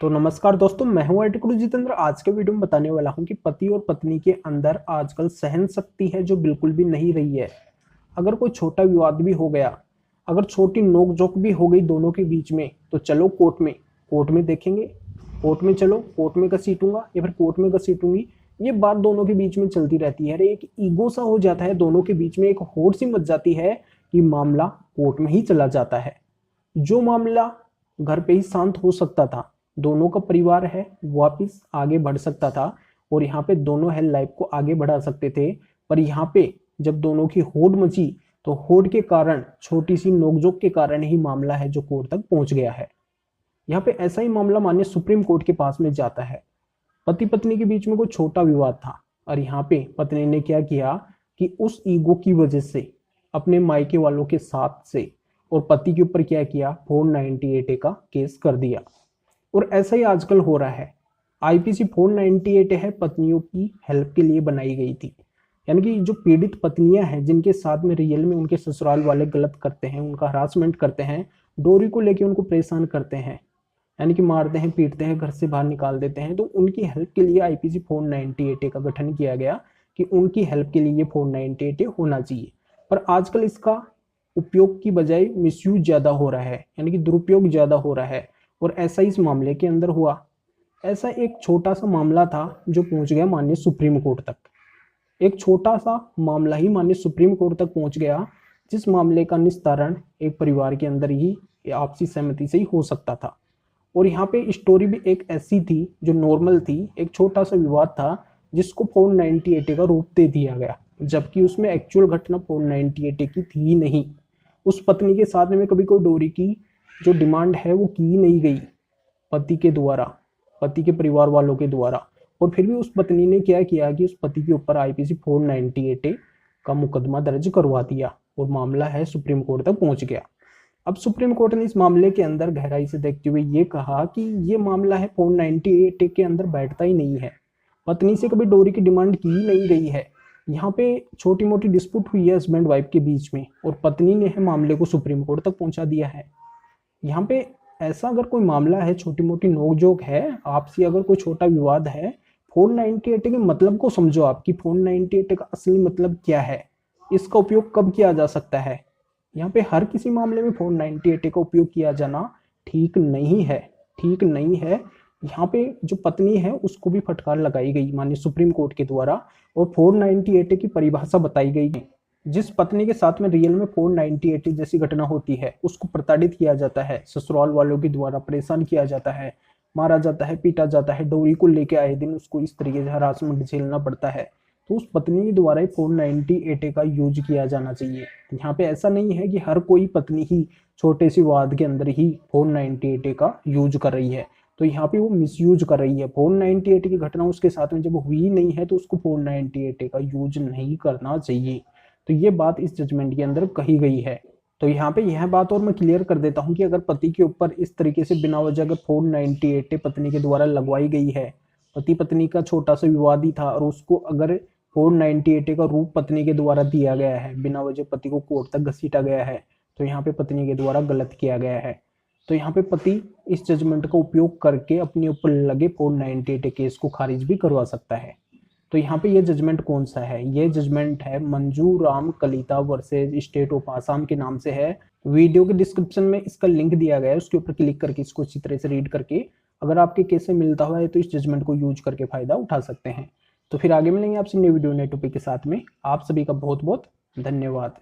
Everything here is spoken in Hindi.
तो नमस्कार दोस्तों, मैं हूं आर्टिकल जितेंद्र। आज के वीडियो में बताने वाला हूं कि पति और पत्नी के अंदर आजकल सहन शक्ति है जो बिल्कुल भी नहीं रही है। अगर कोई छोटा विवाद भी हो गया, अगर छोटी नोकझोंक भी हो गई दोनों के बीच में, तो चलो कोर्ट में देखेंगे। कोर्ट में चलो, कोर्ट में घसीटूंगा या फिर कोर्ट में घसीटूंगी। ये बात दोनों के बीच में चलती रहती है। एक ईगो सा हो जाता है दोनों के बीच में, एक होड़ सी मच जाती है कि मामला कोर्ट में ही चला जाता है। जो मामला घर पे ही शांत हो सकता था, दोनों का परिवार है वापिस आगे बढ़ सकता था और यहाँ पे दोनों हेल्थ लाइफ को आगे बढ़ा सकते थे। पर यहाँ पे जब दोनों की होड़ मची तो होड़ के कारण, छोटी सी नोकझोंक के कारण ही मामला है जो कोर्ट तक पहुंच गया है। यहाँ पे ऐसा ही मामला माननीय सुप्रीम कोर्ट के पास में जाता है। पति पत्नी के बीच में कोई छोटा विवाद था और यहाँ पे पत्नी ने क्या किया कि उस ईगो की वजह से अपने मायके वालों के साथ से और पति के ऊपर क्या किया, 498A का केस कर दिया। और ऐसा ही आजकल हो रहा है। आईपीसी 498 है, पत्नियों की हेल्प के लिए बनाई गई थी। यानी कि जो पीड़ित पत्नियां हैं जिनके साथ में रियल में उनके ससुराल वाले गलत करते हैं, उनका हरासमेंट करते हैं, डोरी को लेके उनको परेशान करते हैं, यानी कि मारते हैं, पीटते हैं, घर से बाहर निकाल देते हैं, तो उनकी हेल्प के लिए आईपीसी 498 का गठन किया गया कि उनकी हेल्प के लिए ये 498 होना चाहिए। पर आजकल इसका उपयोग की बजाय मिसयूज ज्यादा हो रहा है, यानी कि दुरुपयोग ज्यादा हो रहा है। और ऐसा इस मामले के अंदर हुआ। ऐसा एक छोटा सा मामला था जो पहुंच गया माननीय सुप्रीम कोर्ट तक। एक छोटा सा मामला ही माननीय सुप्रीम कोर्ट तक पहुंच गया, जिस मामले का निस्तारण एक परिवार के अंदर ही आपसी सहमति से ही हो सकता था। और यहाँ पे स्टोरी भी एक ऐसी थी जो नॉर्मल थी। एक छोटा सा विवाद था जिसको 498 का रूप दे दिया गया, जबकि उसमें एक्चुअल घटना 498 की थी ही नहीं। उस पत्नी के साथ में कभी कोई डोरी की जो डिमांड है वो की नहीं गई पति के द्वारा, पति के परिवार वालों के द्वारा। और फिर भी उस पत्नी ने क्या किया कि उस पति के ऊपर आईपीसी 498 का मुकदमा दर्ज करवा दिया और मामला है सुप्रीम कोर्ट तक पहुंच गया। अब सुप्रीम कोर्ट ने इस मामले के अंदर गहराई से देखते हुए ये कहा कि ये मामला है 498 के अंदर बैठता ही नहीं है। पत्नी से कभी डोरी की डिमांड की नहीं गई है। यहाँ पे छोटी मोटी डिस्प्यूट हुई है हस्बैंड वाइफ के बीच में और पत्नी ने है मामले को सुप्रीम कोर्ट तक पहुंचा दिया है। यहाँ पे ऐसा अगर कोई मामला है, छोटी मोटी नोकझोंक है, आपसी अगर कोई छोटा विवाद है, 498 के मतलब को समझो। आपकी 498 का असली मतलब क्या है, इसका उपयोग कब किया जा सकता है। यहाँ पे हर किसी मामले में 498 का उपयोग किया जाना ठीक नहीं है, ठीक नहीं है। यहाँ पे जो पत्नी है उसको भी फटकार लगाई गई माननीय सुप्रीम कोर्ट के द्वारा और 498 की परिभाषा बताई गई है। जिस पत्नी के साथ में रियल में 498 जैसी घटना होती है उसको प्रताड़ित किया जाता है, ससुराल वालों के द्वारा परेशान किया जाता है, मारा जाता है, पीटा जाता है, डोरी को लेके आए दिन उसको इस तरीके से हरासमेंट झेलना पड़ता है, तो उस पत्नी के द्वारा ही 498 का यूज किया जाना चाहिए। यहाँ पे ऐसा नहीं है कि हर कोई पत्नी ही छोटे से वाद के अंदर ही 498 का यूज कर रही है, तो यहाँ पे वो मिसयूज कर रही है। 498 की घटना उसके साथ में जब हुई नहीं है तो उसको 498 का यूज नहीं करना चाहिए। तो ये बात इस जजमेंट के अंदर कही गई है। तो यहाँ पे यह बात और मैं क्लियर कर देता हूँ कि अगर पति के ऊपर इस तरीके से बिना वजह अगर 498 पत्नी के द्वारा लगवाई गई है, पति पत्नी का छोटा सा विवाद ही था और उसको अगर 498 का रूप पत्नी के द्वारा दिया गया है, बिना वजह पति को कोर्ट तक घसीटा गया है, तो यहाँ पे पत्नी के द्वारा गलत किया गया है। तो यहाँ पे पति इस जजमेंट का उपयोग करके अपने ऊपर लगे 498 केस को खारिज भी करवा सकता है। तो यहाँ पे ये जजमेंट कौन सा है, ये जजमेंट है Manju Ram Kalita versus state of Assam के नाम से है। वीडियो के डिस्क्रिप्शन में इसका लिंक दिया गया है, उसके ऊपर क्लिक करके इसको अच्छी तरह से रीड करके अगर आपके केस से मिलता हुआ है तो इस जजमेंट को यूज करके फायदा उठा सकते हैं। तो फिर आगे मिलेंगे आपसे नई वीडियो नए टॉपिक के साथ में। आप सभी का बहुत बहुत धन्यवाद।